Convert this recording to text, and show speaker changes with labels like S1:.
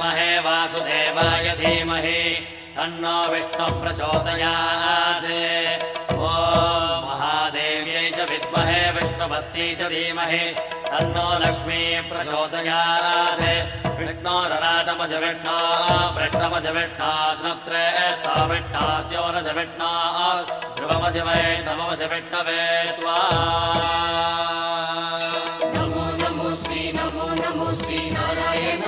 S1: विद्महे वासुदेवाय धीमहि तन्नो विष्णुः प्रचोदयात् ॐ महादेव्यै च विद्महे विष्णुपत्न्यै च धीमहि तन्नो लक्ष्मी प्रचोदयात् विष्णोरराटमज विष्णो वृष्णमज विष्णो स्नप्त्रे स्थाविष्णास्योरज विष्णो ध्रुवमज वै नममज विष्णवे त्वा
S2: नमो नमो श्री नारायण